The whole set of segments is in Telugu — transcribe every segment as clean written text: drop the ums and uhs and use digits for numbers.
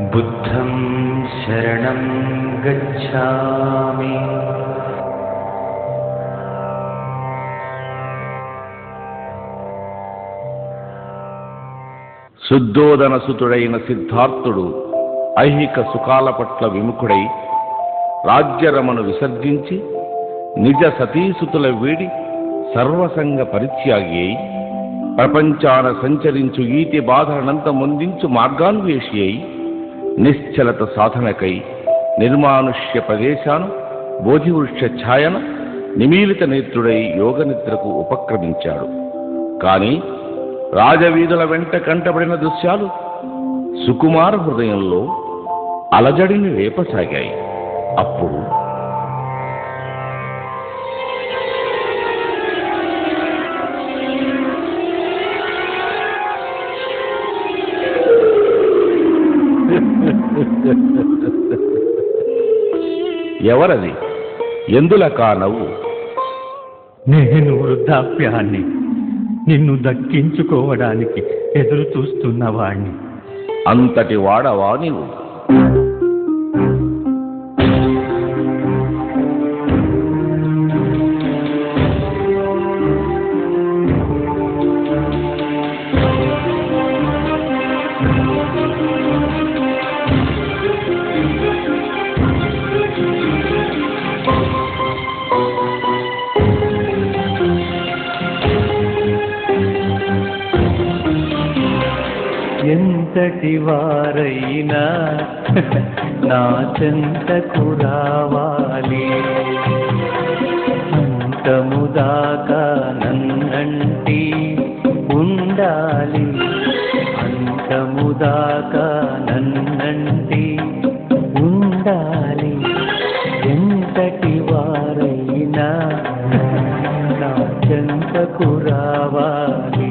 बुद्धं शरणं गच्छामि। శుద్ధోదన సుతుడైన సిద్ధార్థుడు ఐహిక సుఖాల పట్ల విముఖుడై రాజ్యరమను విసర్జించి నిజ సతీసుతుల వీడి సర్వసంగ పరిత్యాగి అయి ప్రపంచాన సంచరించు ఈతి బాధనంత ముందించు మార్గాన్వేషి అయి నిశ్చలత సాధనకై నిర్మానుష్య ప్రదేశాను బోధివృక్ష ఛాయన నిమీలిత నేత్రుడై యోగనిద్రకు ఉపక్రమించాడు. కాని రాజవీధుల వెంట కంటబడిన దృశ్యాలు సుకుమార హృదయంలో అలజడిని రేపసాగాయి. అప్పుడు ఎవరది? ఎందులకా నవ్వు? నేను వృద్ధాప్యాన్ని నిన్ను దక్కించుకోవడానికి ఎదురు చూస్తున్నవాణ్ణి. అంతటి వాడవా నీవు? ఎంతటి వారైనా నా చెంతకు రావాలి, అంతముదాకా నన్నంటి ఉండాలి, అంతముదాకా నన్నంటి ఉండాలి. ఎంతటి వారైనా నా చెంతకు రావాలి.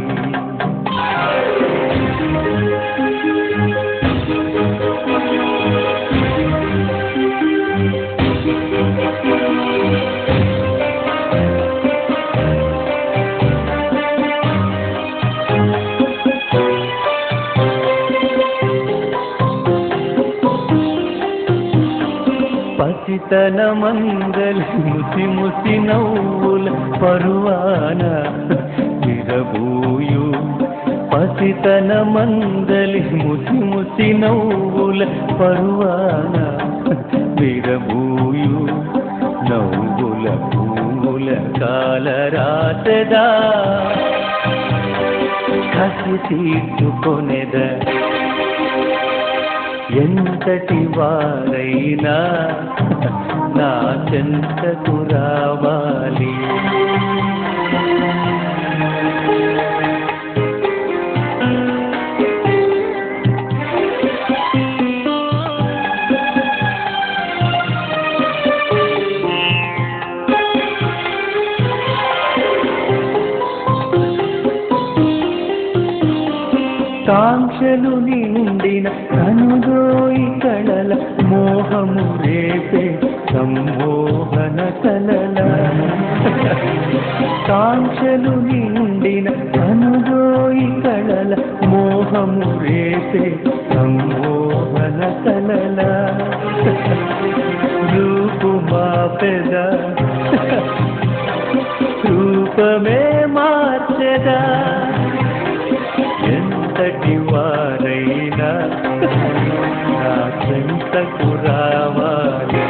పసితన మంగళ ముసి ముసి నవ్వుల పరువాన విరబూయు, పసితన మంగళి ముసి ముసి నవ్వుల పరువాన విరబూయు, నవ్వుల పూల కాలరాసదా కసి తీర్చుకొనెద. ఎంతటి వారైనా నా చెంతకు రావాలి. కాంక్షలు నిండిన కనుదోయి కళల మోహము రేపే సమ్మోహన కలల. కాంక్షలు నిండిన కనుదోయి కళల మోహము రేపే సమ్మోహన కలల. రూపు మాపెద రూపమే మార్చెదా. ఎంతటి వారైనా నా చెంతకు రావాలి.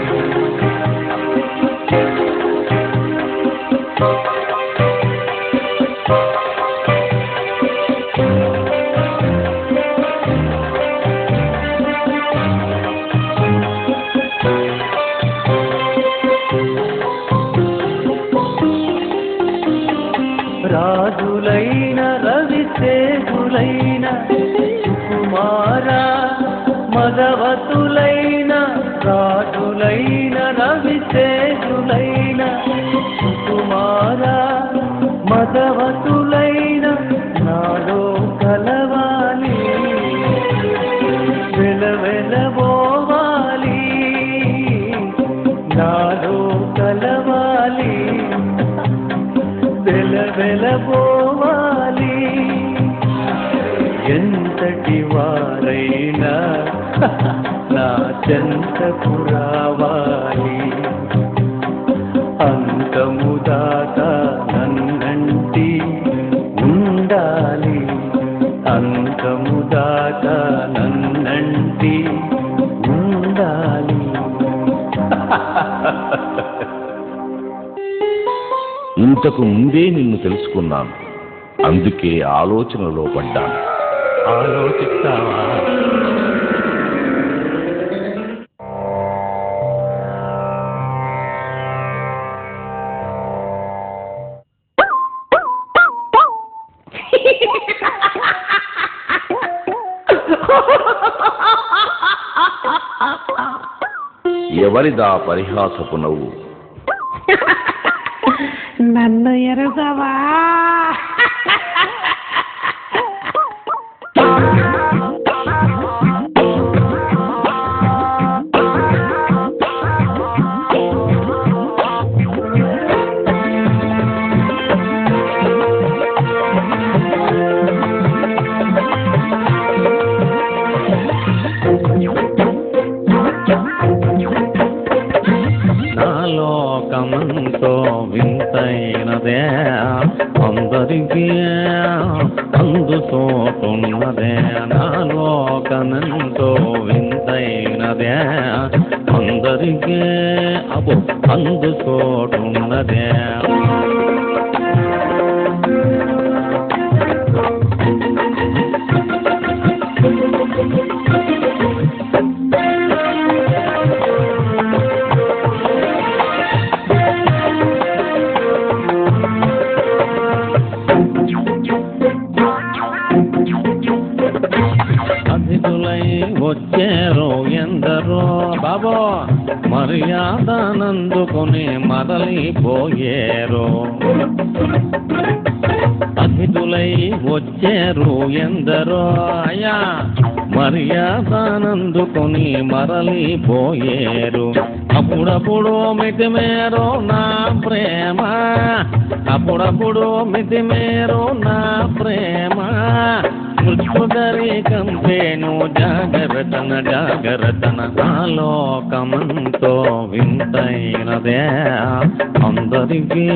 రాజులైన రవిశేషులైన సుకుమారా, మదవతులైన రాజులైన రవిశేషులైన సుకుమారా, మదవతులైన నాలో కలవాలి, వెలవెలబోవాలి, నాలో కలవాలి, వెలవెలబోవాలి. ఎంతటి వా వారైనా నా చెంతకు రావాలి. అంతము దాకా నన్నంటి ఉండాలి. అంతము దాకా నన్నంటి ఉండాలి. ఇంతకు ముందే నిన్ను తెలుసుకున్నాను, అందుకే ఆలోచనలో పడ్డాను. ఆలోచిస్తావా? ఎవరిదా పరిహాసపు నవ్వు? నన్ను ఎరుగవా? లోకమంతో వింతైనదే, అందరికీ అందు చోటున్నదే. నా లోకమంతో వింతైనదే, అందరికీ అందు చోటున్నదే. అతిథులై వచ్చారు ఎందరో బాబో, మర్యాదనందుకుని మరలిపోయారు. అతిథులై వచ్చారు ఎందరో అయ్యా, మర్యాదనందుకుని మరలిపోయారు. అప్పుడప్పుడు మితిమేరో నా ప్రేమ, అప్పుడప్పుడు మితిమేరో నా ప్రేమ. మృత్యుదరి కంపేను జాగ్రత్తన జాగ్రత్తన. నా లోకమంతో వింతైనదే, అందరికీ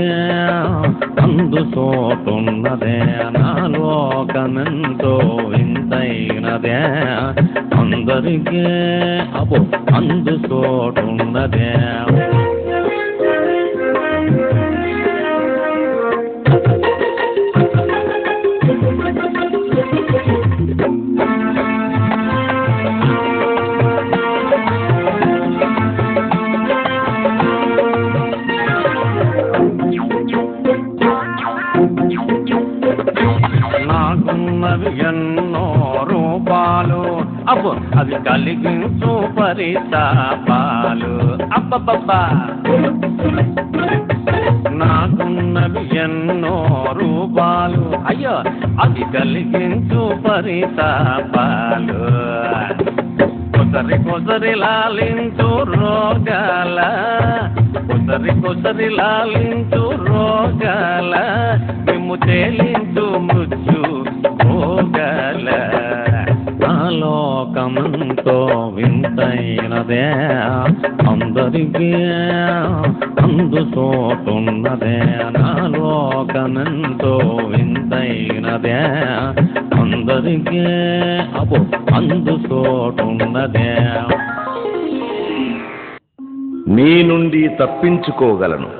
అందు చోటున్నదే. నా లోకమెంతో వింతైనదే, అందరికీ అందు చోటున్నదే. నాకున్నవి ఎన్నో రూపాలు, అవి కలిగించు పరితాపాలు. అబ్బబ్బబ్బా, నాకున్నవి ఎన్నో రూపాలు, అయ్యో అవి కలిగించు పరితాపాలు. కొసరి కొసరి లాలించు రోగాల, కొసరి కొసరి లాలించు రోగాల. మేము తేలించు మృత్యు భోగాల. నా లోకమంతో వింతైనదే, అందరికీ అందు చోటున్నదే. నా లోకమెంతో వింతైనదే, అందరికీ అందు చోటున్నదే. నీ నుండి తప్పించుకోగలను.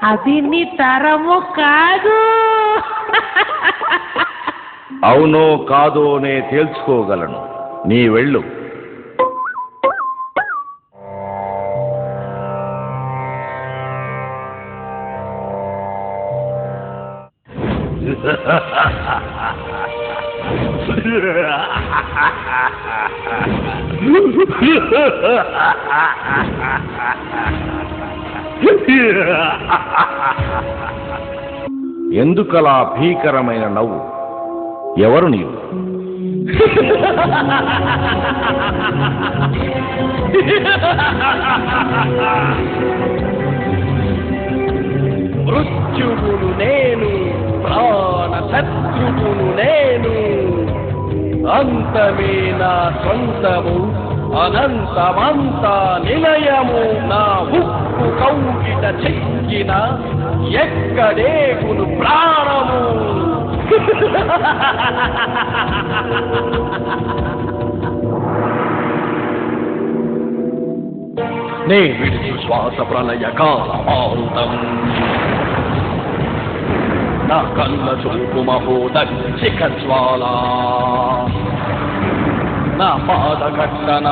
అది నీ తరము కాదు. అవునో కాదో నే తేల్చుకోగలను. నీ వెళ్ళు. ఎందుకలా భీకరమైన నవ్వు? ఎవరు నీవు? మృత్యువును నేను, ప్రాణ శత్రువును నేను. అంతమే నా సొంతము అనంతమంత నిలయము నా ఉప్పు కౌగిట చెక్కిన ఎక్కడేగును ప్రాణము నే విడుచు శ్వాస ప్రళయ కాలమారుతం నా కళ్ళ చూపు మహోదక్షిక జ్వాల నా పాద కట్టన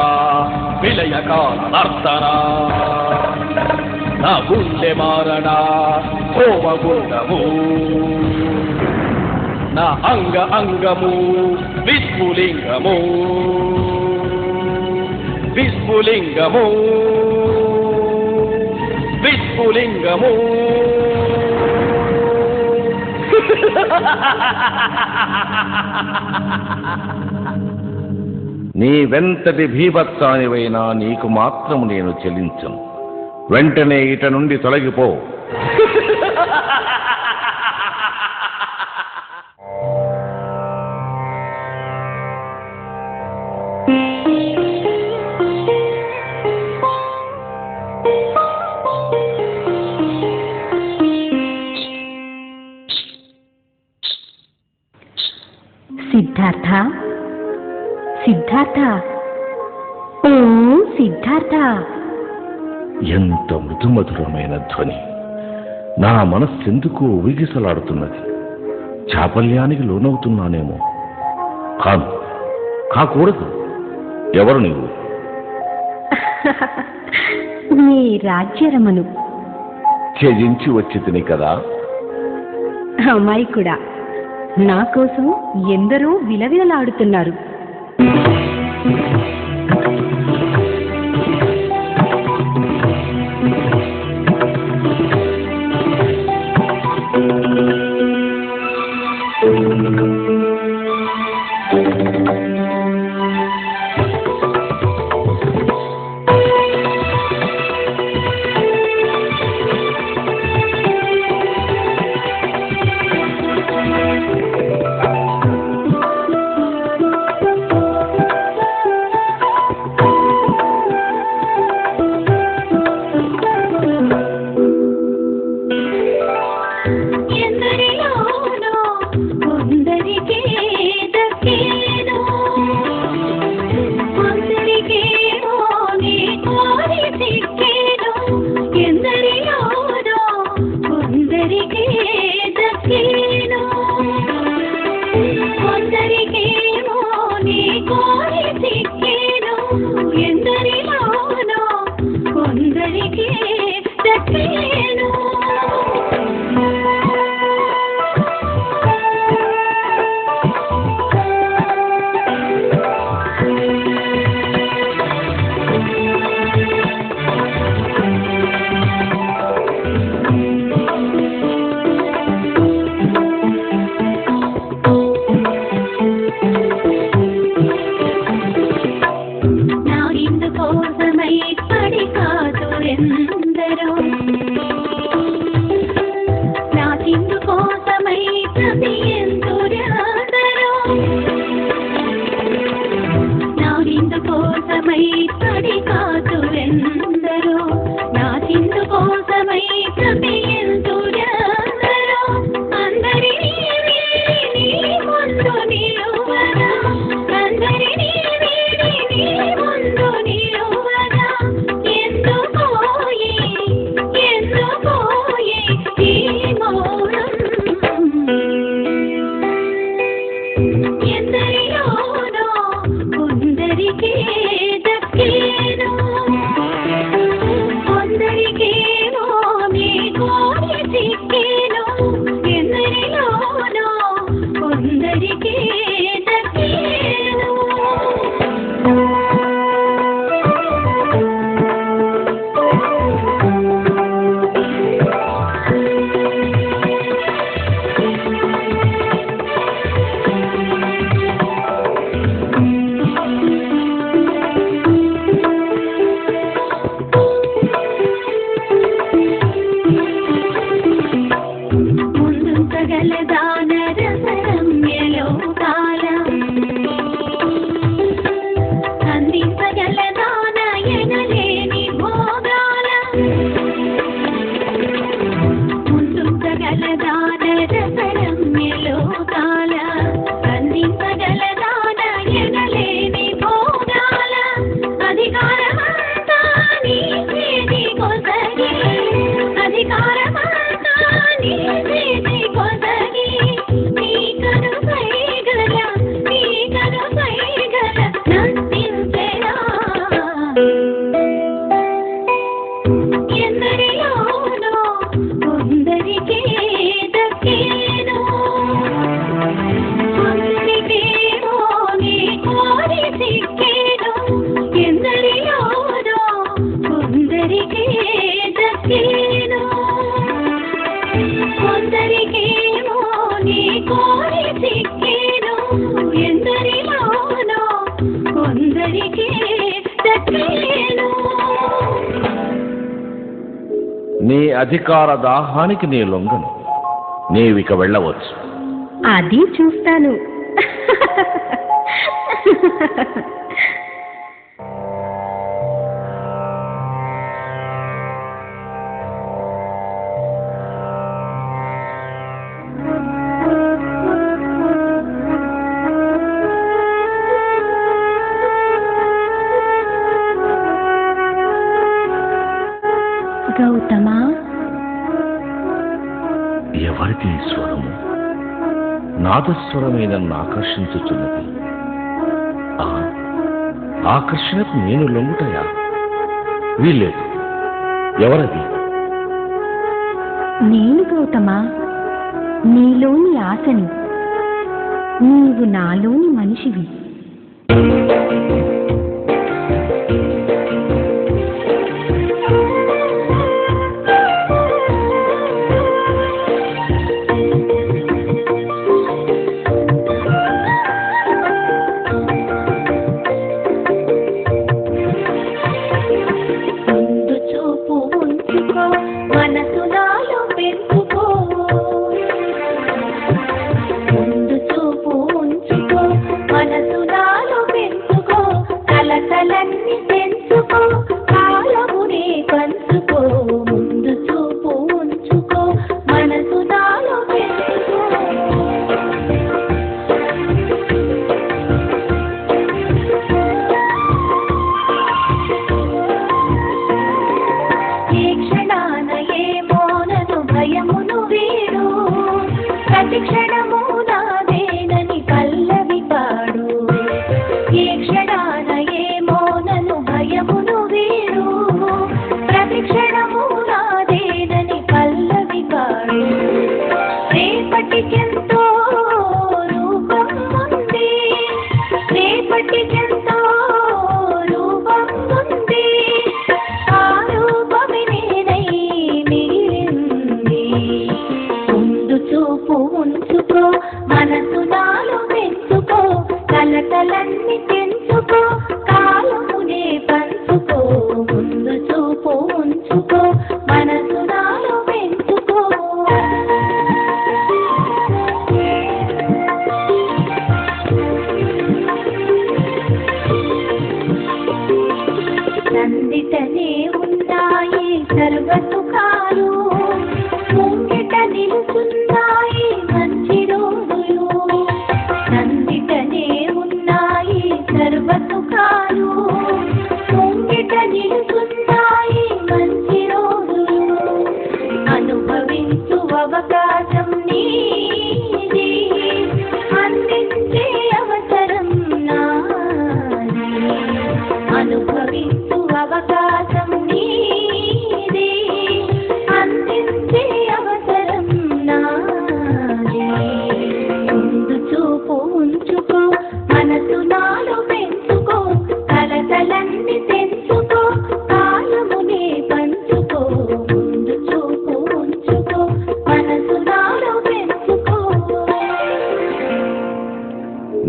విలయ కాల నర్తన నా గుండె మారణ హోమగుండము నా అంగ అంగము విస్ఫులింగము విస్ఫులింగము విస్ఫులింగము నీవెంతటి భీభత్సానివైనా నీకు మాత్రము నేను చెల్లించను. వెంటనే ఇట నుండి తొలగిపో. సిద్ధార్థ, సిద్ధార్థ, ఓ సిద్ధార్థ. ఎంత మృదుమధురమైన ధ్వని! నా మనస్సెందుకు ఊగిసలాడుతున్నది. చాపల్యానికి లోనవుతున్నానేమో. కాదు, కాకూడదు. ఎవరు నీవు? నీ రాజ్యరమను. త్యజించి వచ్చి తిని కదా. అమాయకుడా, నా కోసం ఎందరో విలవిలలాడుతున్నారు. కొందరికేమో నీ నీ అధికార దాహానికి నీ లొంగను. నీవిక వెళ్ళవచ్చు. అది చూస్తాను. గౌతమా, ఎవరిది ఈ స్వరము? నాదస్వరమే నన్ను ఆకర్షించుచున్నది. ఆకర్షణకు నేను లొంగుటయా? వీల్లేదు. ఎవరది? నేను గౌతమా, నీలోని ఆశని. నీవు నాలోని మనిషివి.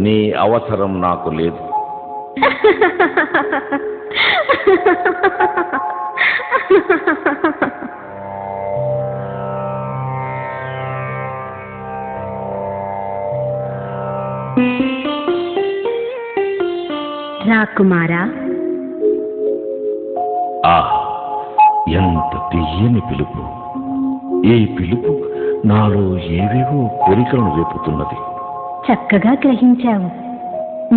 నీ అవసరం నాకు లేదు. రాకుమారా, ఎంత తీయని పిలుపు! ఈ పిలుపు నాలో ఏవేవో కోరికలను రేపుతున్నది. చక్కగా గ్రహించావు.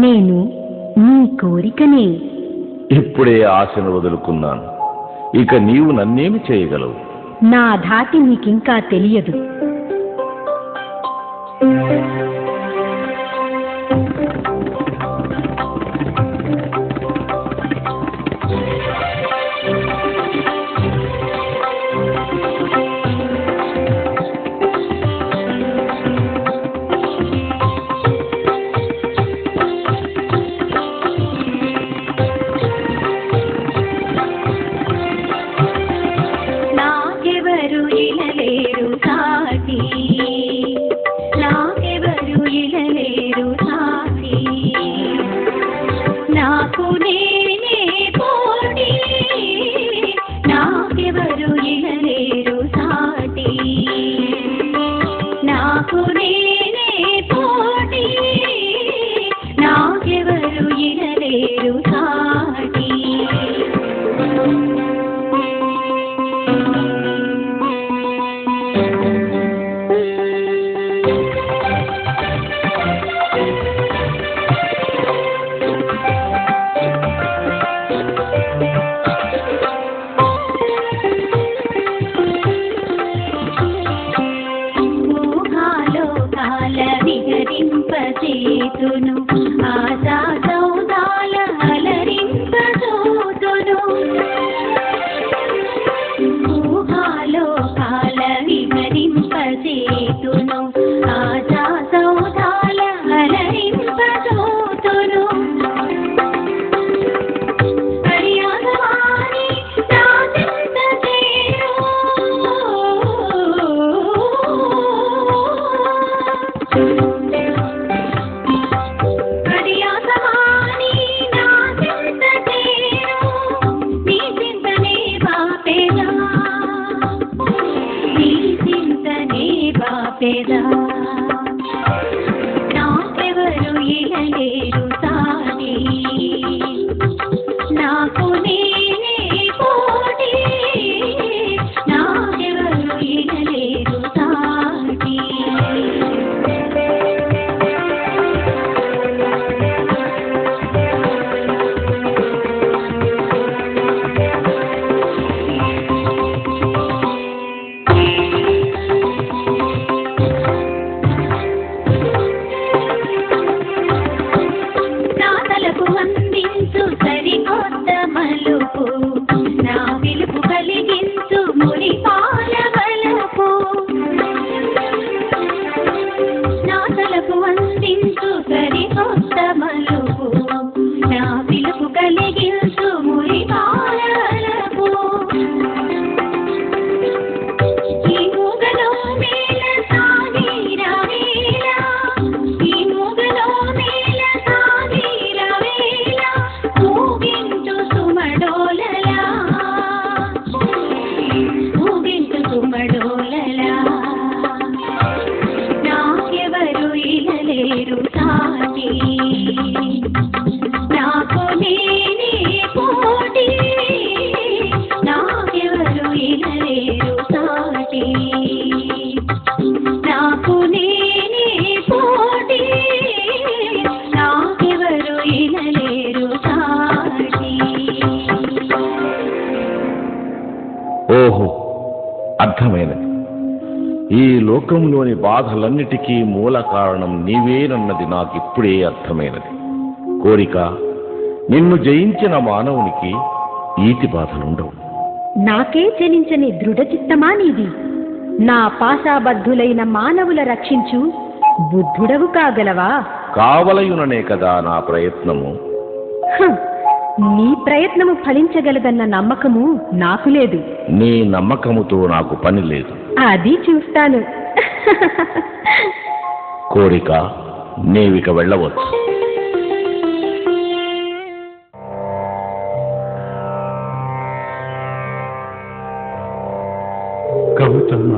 నేను నీ కోరికనే. ఇప్పుడే ఆశను వదులుకున్నాను. ఇక నీవు నన్నేమి చేయగలవు? నా ధాటి నీకింకా తెలియదు. నాకెవరు ఇలలేరు నాకెవరు ఇనలేరు సాటి విహరింపచేతును ఆశా సౌదాల అలరింపచోతును ఊహాలోకాల విహరింపచేతును ఆశా సౌదాల అలరింపచోతును హరియాణవాణి రాజంత చేరు నాకెవరు ఇనలేరు సాటి నాకు నేనే పోటీ నాకెవరు ఇనలేరు సాటి అందించు సరికొత్త మలుపు నా పిలుపు కలిగించు మురిపాల వలపు నా తలకు అందించు సరికొత్త మలుపు నా పిలుపు కలిగించు మురిపాల వలపు ఈ మూగలో మేల సాగిరా వేళ ఈ మూగలో మేల సాగిరా వేళ ఊగించు సుమడోలలా ఊగించు సుమడోలలా నాకెవరు ఇనలేరు సాటి నాకు నేనే పోటీ నాకెవరు ఇనలేరు సాటి నాకు నేనే పోటీ నాకెవరు ఇనలేరు సాటి ఓహో, అర్థమైనది. ఈ లోకంలోని బాధలన్నిటికీ మూల కారణం నీవేనన్నది నాకిప్పుడే అర్థమైనది. కోరిక, నిన్ను జయించిన మానవునికి ఈతి బాధలుండవు. నాకే చలించని దృఢచిత్తమా నీది? నా పాశాబద్ధులైన మానవుల రక్షించు బుద్ధుడవు కాగలవా? కావలయుననే కదా నా ప్రయత్నము. నీ ప్రయత్నము ఫలించగలదన్న నమ్మకము నాకు లేదు. నీ నమ్మకముతో నాకు పని లేదు. అది చూస్తాను. కోరిక, నీవిక వెళ్ళవచ్చు. గౌతమ,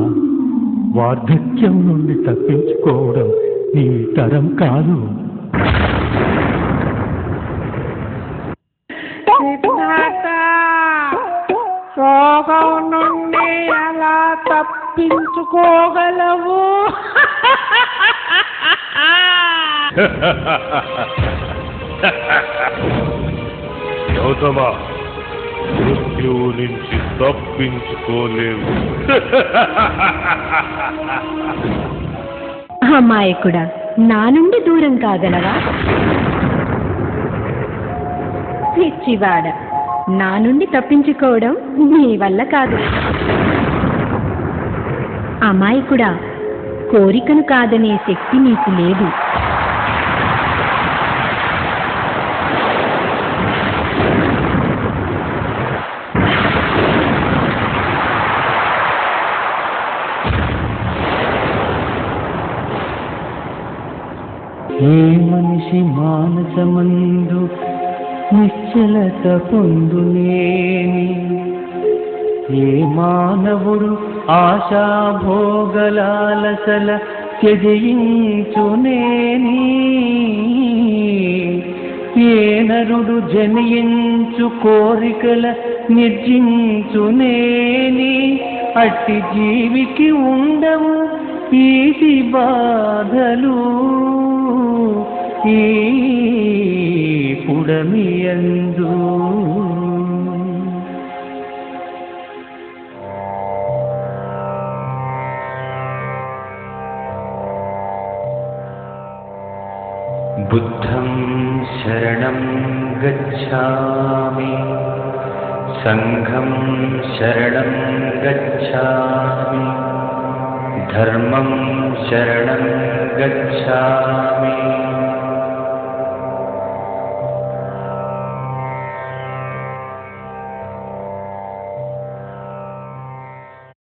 వార్ధక్యం నుండి తప్పించుకోవడం నీ తరం కాదు. రోగం నుండి అలా తప్పించుకోగలవు? గౌతమ, మృత్యువు నుంచి తప్పించుకోలేవు. అమాయకుడా, నా నుండి దూరం కాగలవా? పిచ్చివాడ, నా నుండి తప్పించుకోవడం నీ వల్ల కాదు. అమాయకుడా, కోరికను కాదనే శక్తి నీకు లేదు. ఏ మనిషి మానసమందు నిశ్చలత పొందునేని, ఏ మానవుడు ఆశాభోగలాలసల త్యజించునేని, ఏ నరుడు జనియించు కోరికల నిర్జించునేని అట్టి జీవికి ఉండవు ఈటి బాధలు ఈ పుడమియందు. బుద్ధం శరణం గచ్ఛామి, సంఘం శరణం గచ్ఛామి, ధర్మం శరణం గచ్ఛామి,